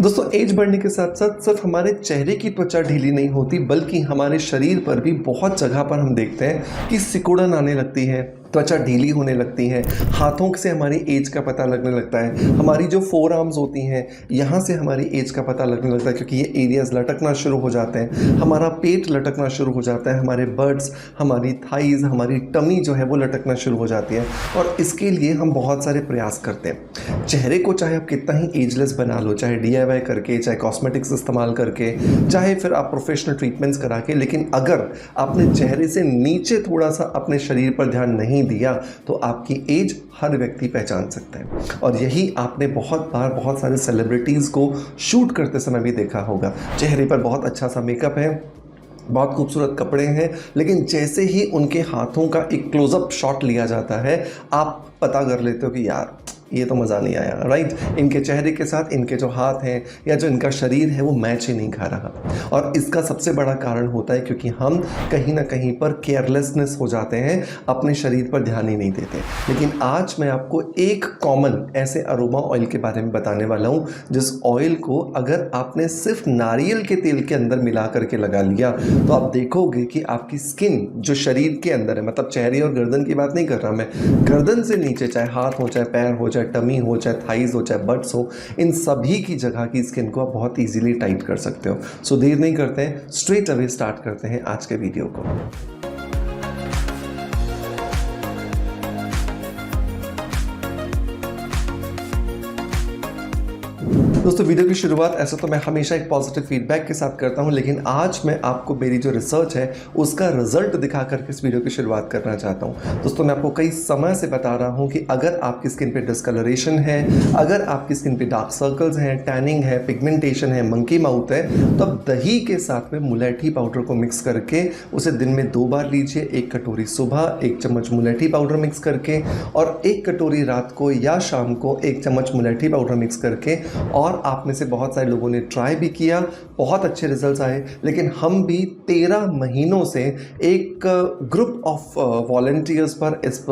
दोस्तों एज बढ़ने के साथ साथ सिर्फ हमारे चेहरे की त्वचा ढीली नहीं होती बल्कि हमारे शरीर पर भी बहुत जगह पर हम देखते हैं कि सिकुड़न आने लगती है, त्वचा ढीली होने लगती है, हाथों से हमारी एज का पता लगने लगता है, हमारी जो फोर आर्म्स होती हैं यहाँ से हमारी एज का पता लगने लगता है क्योंकि ये एरियाज लटकना शुरू हो जाते हैं, हमारा पेट लटकना शुरू हो जाता है, हमारे बर्ड्स, हमारी थाइज, हमारी टमी जो है वो लटकना शुरू हो जाती है और इसके लिए हम बहुत सारे प्रयास करते हैं। चेहरे को चाहे आप कितना ही एजलेस बना लो, चाहे DIY करके, चाहे कॉस्मेटिक्स इस्तेमाल करके, चाहे फिर आप प्रोफेशनल ट्रीटमेंट्स करा के, लेकिन अगर आपने चेहरे से नीचे थोड़ा सा अपने शरीर पर ध्यान नहीं दिया तो आपकी एज हर व्यक्ति पहचान सकता है। और यही आपने बहुत बार बहुत सारे सेलिब्रिटीज़ को शूट करते समय भी देखा होगा। चेहरे पर बहुत अच्छा सा मेकअप है, बहुत खूबसूरत कपड़े हैं, लेकिन जैसे ही उनके हाथों का एक क्लोजअप शॉट लिया जाता है आप पता कर लेते हो कि यार ये तो मज़ा नहीं आया, राइट। इनके चेहरे के साथ इनके जो हाथ हैं या जो इनका शरीर है वो मैच ही नहीं खा रहा। और इसका सबसे बड़ा कारण होता है क्योंकि हम कहीं ना कहीं पर केयरलेसनेस हो जाते हैं, अपने शरीर पर ध्यान ही नहीं देते। लेकिन आज मैं आपको एक कॉमन ऐसे अरोमा ऑयल के बारे में बताने वाला हूँ जिस ऑयल को अगर आपने सिर्फ नारियल के तेल के अंदर मिला करके लगा लिया तो आप देखोगे कि आपकी स्किन जो शरीर के अंदर है, मतलब चेहरे और गर्दन की बात नहीं कर रहा मैं, गर्दन से नीचे चाहे हाथ हो, चाहे पैर हो, चाहे टमी हो, चाहे थाइज हो, चाहे बट्स हो, इन सभी की जगह की स्किन को आप बहुत इजीली टाइट कर सकते हो। सो देर नहीं करते हैं, स्ट्रेट अवे स्टार्ट करते हैं आज के वीडियो को। दोस्तों वीडियो की शुरुआत ऐसा तो मैं हमेशा एक पॉजिटिव फीडबैक के साथ करता हूं, लेकिन आज मैं आपको मेरी जो रिसर्च है उसका रिजल्ट दिखा करके इस वीडियो की शुरुआत करना चाहता हूं। दोस्तों मैं आपको कई समय से बता रहा हूं कि अगर आपकी स्किन पे डिस्कलरेशन है, अगर आपकी स्किन पे डार्क सर्कल्स हैं, टैनिंग है, पिगमेंटेशन है, मंकी माउथ है, तो आप दही के साथ में मुलेठी पाउडर को मिक्स करके उसे दिन में 2 बार लीजिए। 1 कटोरी सुबह 1 चम्मच मुलेठी पाउडर मिक्स करके और 1 कटोरी रात को या शाम को 1 चम्मच मुलेठी पाउडर मिक्स करके। और आप में से बहुत सारे लोगों ने ट्राई भी किया, बहुत अच्छे रिजल्ट्स आए, लेकिन हम भी 13 महीनों से एक ग्रुप ऑफ वॉलंटियर्स पर इस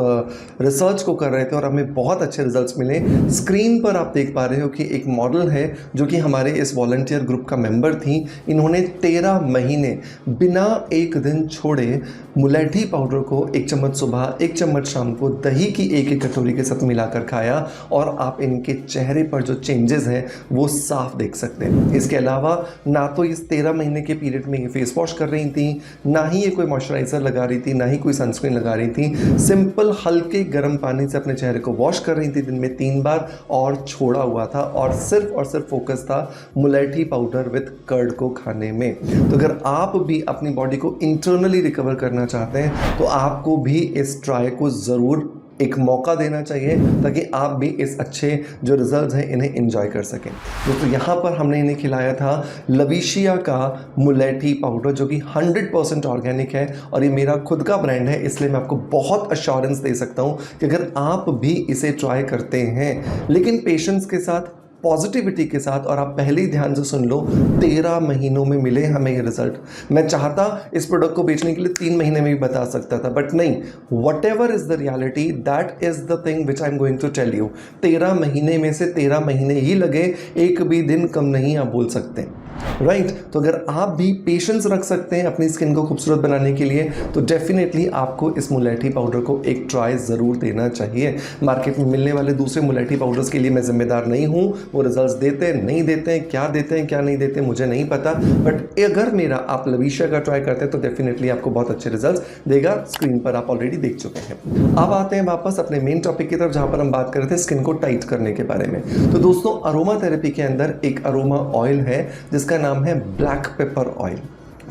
रिसर्च को कर रहे थे और हमें बहुत अच्छे रिजल्ट्स मिले। स्क्रीन पर आप देख पा रहे हो कि एक मॉडल है जो कि हमारे इस वॉलंटियर ग्रुप का मेंबर थी। इन्होंने 13 महीने बिना एक दिन छोड़े मुलेठी पाउडर को 1 चम्मच सुबह 1 चम्मच शाम को दही की 1 कटोरी के साथ मिलाकर खाया और आप इनके चेहरे पर जो चेंजेस हैं वो साफ देख सकते हैं। इसके अलावा ना तो इस 13 महीने के पीरियड में ये फेस वॉश कर रही थी, ना ही ये कोई मॉइस्चराइजर लगा रही थी, ना ही कोई सनस्क्रीन लगा रही थी। सिंपल हल्के गर्म पानी से अपने चेहरे को वॉश कर रही थी दिन में 3 बार और छोड़ा हुआ था और सिर्फ फोकस था मुलेठी पाउडर विद कर्ड को खाने में। तो अगर आप भी अपनी बॉडी को इंटरनली रिकवर करना चाहते हैं तो आपको भी इस ट्राई को ज़रूर एक मौका देना चाहिए ताकि आप भी इस अच्छे जो रिजल्ट्स हैं इन्हें एंजॉय कर सकें। दोस्तों यहाँ पर हमने इन्हें खिलाया था लविशिया का मुलेठी पाउडर जो कि 100% ऑर्गेनिक है और ये मेरा खुद का ब्रांड है, इसलिए मैं आपको बहुत अश्योरेंस दे सकता हूँ कि अगर आप भी इसे ट्राई करते हैं लेकिन पेशेंस के साथ, पॉजिटिविटी के साथ, और आप पहले ही ध्यान से सुन लो 13 महीनों में मिले हमें ये रिजल्ट। मैं चाहता इस प्रोडक्ट को बेचने के लिए 3 महीने में भी बता सकता था, बट नहीं, whatever is the reality that is the thing which I am going to tell you. 13 महीने में से 13 महीने ही लगे, एक भी दिन कम नहीं आप बोल सकते, राइट। तो अगर आप भी पेशेंस रख सकते हैं अपनी स्किन को खूबसूरत बनाने के लिए तो डेफिनेटली आपको इस मुलेठी पाउडर को एक ट्राई ज़रूर देना चाहिए। मार्केट में मिलने वाले दूसरे मुलेठी पाउडर्स के लिए मैं जिम्मेदार नहीं हूँ, वो रिजल्ट्स देते हैं नहीं देते हैं, क्या देते हैं क्या नहीं देते मुझे नहीं पता, बट अगर मेरा आप लविशिया का ट्राई करते हैं तो डेफिनेटली आपको बहुत अच्छे रिजल्ट्स देगा। स्क्रीन पर आप ऑलरेडी देख चुके हैं। अब आते हैं वापस अपने मेन टॉपिक की तरफ जहाँ पर हम बात कर रहे थे स्किन को टाइट करने के बारे में। तो दोस्तों अरोमा थेरेपी के अंदर एक अरोमा ऑयल है जिसका नाम है black pepper oil.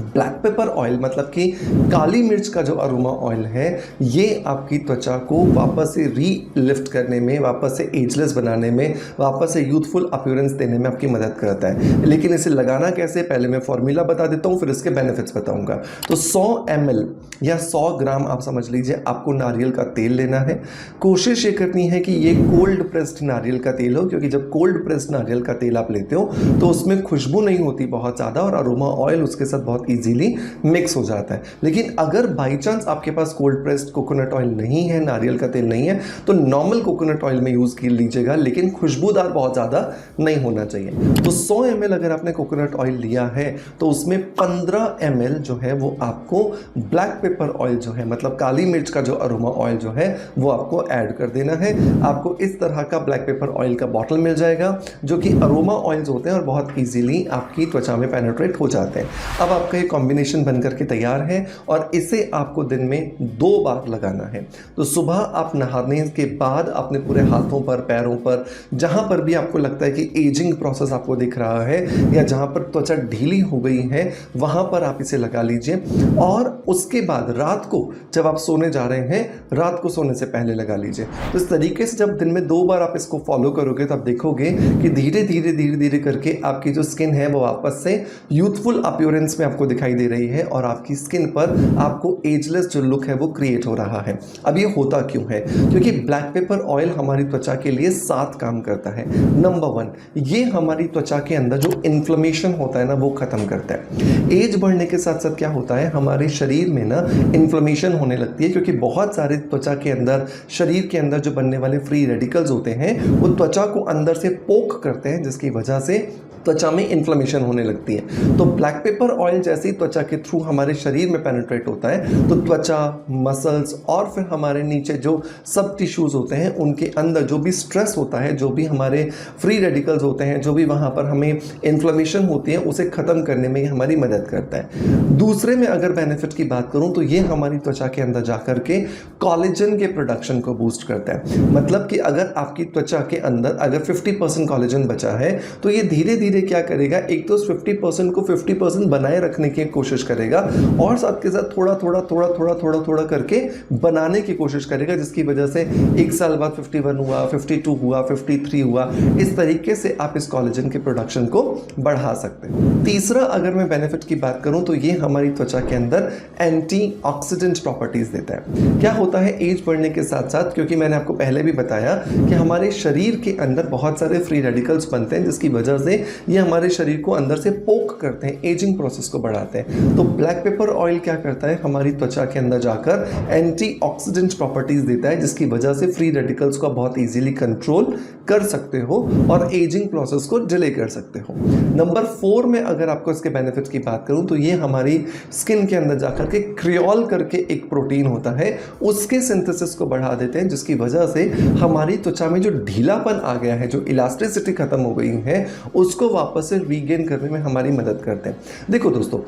Black pepper oil मतलब कि काली मिर्च का जो अरोमा ऑयल है ये आपकी त्वचा को वापस से रीलिफ्ट करने में, वापस से एजलेस बनाने में, वापस से यूथफुल अपीयरेंस देने में आपकी मदद करता है। लेकिन इसे लगाना कैसे, पहले मैं फॉर्मूला बता देता हूँ फिर इसके बेनिफिट्स बताऊंगा। तो 100 ml या 100 ग्राम आप समझ लीजिए आपको नारियल का तेल लेना है। कोशिश ये करनी है कि ये कोल्ड प्रेस्ड नारियल का तेल हो, क्योंकि जब कोल्ड प्रेस्ड नारियल का तेल आप लेते हो तो उसमें खुशबू नहीं होती बहुत ज़्यादा और अरोमा ऑयल उसके साथ बहुत बहुत ईजीली मिक्स हो जाता है। लेकिन अगर बाई चांस आपके पास कोल्ड प्रेस्ड कोकोनट ऑयल नहीं है, नारियल का तेल नहीं है, तो नॉर्मल कोकोनट ऑयल में यूज़ कर लीजिएगा, लेकिन खुशबूदार बहुत ज़्यादा नहीं होना चाहिए। तो 100 ml अगर आपने कोकोनट ऑयल लिया है तो उसमें 15 ml जो है वो आपको ब्लैक पेपर ऑयल जो है, मतलब काली मिर्च का जो अरोमा ऑयल जो है वो आपको ऐड कर देना है। आपको इस तरह का ब्लैक पेपर ऑयल का बॉटल मिल जाएगा जो कि अरोमा ऑयल्स होते हैं और बहुत ईजीली आपकी त्वचा में पेनिट्रेट हो जाते हैं। अब आपका ये कॉम्बिनेशन बनकर के तैयार है और इसे आपको दिन में 2 बार लगाना है। तो सुबह आप नहाने के बाद अपने पूरे हाथों पर, पैरों पर, जहां पर भी आपको लगता है कि एजिंग प्रोसेस आपको दिख रहा है या जहां पर त्वचा ढीली हो गई है, वहां पर आप इसे लगा लीजिए। और उसके बाद रात को जब आप सोने जा रहे हैं, रात को सोने से पहले लगा लीजिए। तो इस तरीके से जब दिन में 2 बार आप इसको फॉलो करोगे तो आप देखोगे कि धीरे धीरे करके आपकी जो स्किन है वो वापस से यूथफुल अपीयरेंस में आपको दिखाई दे रही है और आपकी स्किन पर आपको एजलेस जो लुक है वो क्रिएट हो रहा है। अब ये होता क्यों है? क्योंकि ब्लैक पेपर ऑयल हमारी त्वचा के लिए 7 काम करता है। नंबर 1, ये हमारी त्वचा के अंदर जो इन्फ्लेमेशन होता है ना वो खत्म करता है। एज बढ़ने के साथ साथ क्या होता है, हमारे शरीर में ना इन्फ्लेमेशन होने लगती है, क्योंकि बहुत सारे त्वचा के अंदर, शरीर के अंदर जो बनने वाले फ्री रेडिकल्स होते हैं वो त्वचा को अंदर से पोक करते हैं, जिसकी वजह से त्वचा में इन्फ्लेमेशन होने लगती है। तो ब्लैक पेपर ऑयल जैसे ही त्वचा के थ्रू हमारे शरीर में पेनिट्रेट होता है तो त्वचा, मसल्स और फिर हमारे नीचे जो सब टिश्यूज होते हैं उनके अंदर जो भी स्ट्रेस होता है, जो भी हमारे फ्री रेडिकल्स होते हैं, जो भी वहाँ पर हमें इन्फ्लेमेशन होती है, उसे ख़त्म करने में हमारी मदद करता है। दूसरे में अगर बेनिफिट की बात करूँ तो ये हमारी त्वचा के अंदर जाकर के कॉलेजन के प्रोडक्शन को बूस्ट करता है। मतलब कि अगर आपकी त्वचा के अंदर अगर 50% कॉलेजन बचा है तो ये धीरे धीरे क्या करेगा, एक तो 50% को 50% बनाए रखने की कोशिश करेगा और साथ के साथ थोड़ा करके बनाने की कोशिश करेगा, जिसकी वजह से 1 साल बाद 51 हुआ, 52 हुआ, 53 हुआ। इस तरीके से आप इस कॉलेजन के प्रोडक्शन को बढ़ा सकते हैं। तीसरा अगर मैं बेनिफिट की बात करूं तो ये हमारी त्वचा के अंदर एंटीऑक्सीडेंट प्रॉपर्टीज देता है। क्या होता है एज बढ़ने के साथ साथ, क्योंकि मैंने आपको पहले भी बताया कि हमारे शरीर के अंदर बहुत सारे फ्री रेडिकल्स बनते हैं, जिसकी वजह से ये हमारे शरीर को अंदर से पोक करते हैं, एजिंग प्रोसेस को बढ़ाते हैं। तो ब्लैक पेपर ऑयल क्या करता है, हमारी त्वचा के अंदर जाकर एंटीऑक्सीडेंट प्रॉपर्टीज देता है, जिसकी वजह से फ्री रेडिकल्स को बहुत इजीली कंट्रोल कर सकते हो और एजिंग प्रोसेस को डिले कर सकते हो। नंबर 4 में अगर आपको इसके बेनिफिट्स की बात करूं तो ये हमारी स्किन के अंदर जाकर के क्रियोल करके एक प्रोटीन होता है, उसके सिंथेसिस को बढ़ा देते हैं, जिसकी वजह से हमारी त्वचा में जो ढीलापन आ गया है, जो इलास्टिसिटी खत्म हो गई है, उसको वापस से रीगेन करने में हमारी मदद करते हैं। देखो दोस्तों,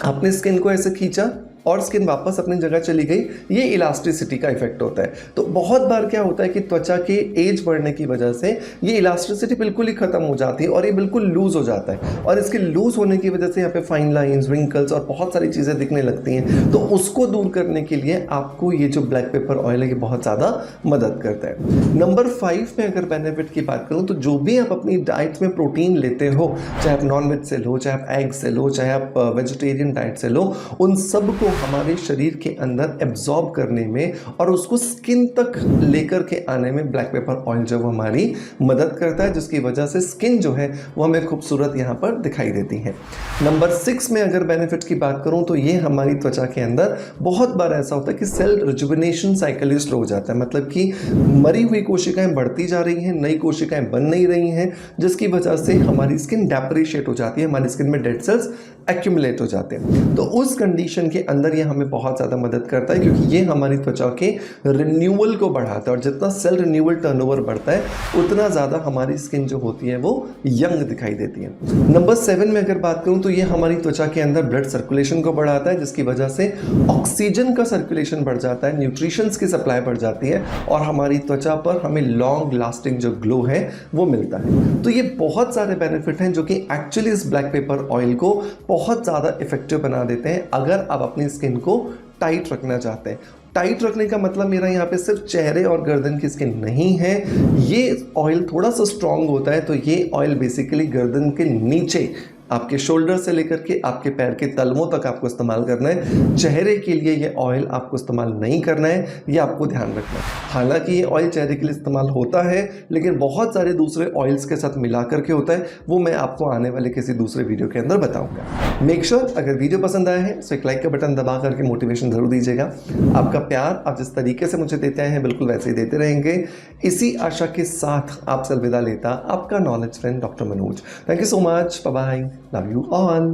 आपने स्किन को ऐसे खींचा और स्किन वापस अपनी जगह चली गई, ये इलास्टिसिटी का इफेक्ट होता है। तो बहुत बार क्या होता है कि त्वचा के एज बढ़ने की वजह से ये इलास्टिसिटी बिल्कुल ही खत्म हो जाती है और ये बिल्कुल लूज हो जाता है, और इसके लूज होने की वजह से यहाँ पे फाइन लाइंस, रिंकल्स और बहुत सारी चीज़ें दिखने लगती हैं। तो उसको दूर करने के लिए आपको ये जो ब्लैक पेपर ऑयल है ये बहुत ज़्यादा मदद करता है। नंबर 5 में अगर बेनिफिट की बात करूँ तो जो भी आप अपनी डाइट में प्रोटीन लेते हो, चाहे आप नॉन वेज से लो, चाहे आप एग से लो, चाहे आप वेजिटेरियन डाइट से लो, उन सब को हमारे शरीर के अंदर एब्जॉर्ब करने में और उसको स्किन तक लेकर के आने में ब्लैक पेपर ऑयल जो हमारी मदद करता है, जिसकी वजह से स्किन जो है वो हमें खूबसूरत यहाँ पर दिखाई देती है। नंबर 6 में अगर बेनिफिट की बात करूँ तो ये हमारी त्वचा के अंदर बहुत बार ऐसा होता है कि सेल रिजुविनेशन साइकिल स्लो हो जाता है, मतलब कि मरी हुई कोशिकाएं बढ़ती जा रही हैं, नई कोशिकाएं बन नहीं रही हैं, जिसकी वजह से हमारी स्किन डेप्रिशिएट हो जाती है, हमारी स्किन में डेड सेल्स एक्यूमुलेट हो जाते हैं। तो उस कंडीशन के अंदर ये हमें बहुत ज़्यादा मदद करता है, क्योंकि ये हमारी त्वचा के रिन्यूअल को बढ़ाता है, और जितना सेल रिन्यूअल टर्नओवर बढ़ता है उतना ज़्यादा हमारी स्किन जो होती है वो यंग दिखाई देती है। नंबर 7 में अगर बात करूँ तो ये हमारी त्वचा के अंदर ब्लड सर्कुलेशन को बढ़ाता है, जिसकी वजह से ऑक्सीजन का सर्कुलेशन बढ़ जाता है, न्यूट्रिशंस की सप्लाई बढ़ जाती है और हमारी त्वचा पर हमें लॉन्ग लास्टिंग जो ग्लो है वो मिलता है। तो ये बहुत सारे बेनिफिट हैं जो कि एक्चुअली इस ब्लैक पेपर ऑयल को बहुत ज़्यादा इफेक्टिव बना देते हैं अगर आप अपनी स्किन को टाइट रखना चाहते हैं। टाइट रखने का मतलब मेरा यहाँ पे सिर्फ चेहरे और गर्दन की स्किन नहीं है, ये ऑयल थोड़ा सा स्ट्रॉन्ग होता है। तो ये ऑयल बेसिकली गर्दन के नीचे आपके शोल्डर से लेकर के आपके पैर के तलवों तक आपको इस्तेमाल करना है। चेहरे के लिए ये ऑयल आपको इस्तेमाल नहीं करना है, ये आपको ध्यान रखना है। हालांकि ये ऑयल चेहरे के लिए इस्तेमाल होता है, लेकिन बहुत सारे दूसरे ऑयल्स के साथ मिला करके होता है, वो मैं आपको आने वाले किसी दूसरे वीडियो के अंदर बताऊंगा। मेक श्योर अगर वीडियो पसंद आया है तो एक लाइक का बटन दबा करके मोटिवेशन जरूर दीजिएगा। आपका प्यार आप जिस तरीके से मुझे देते हैं बिल्कुल वैसे ही देते रहेंगे। इसी आशा के साथ आपसे अलविदा लेता आपका knowledge friend doctor Manoj. Thank you so much, bye bye, love you all.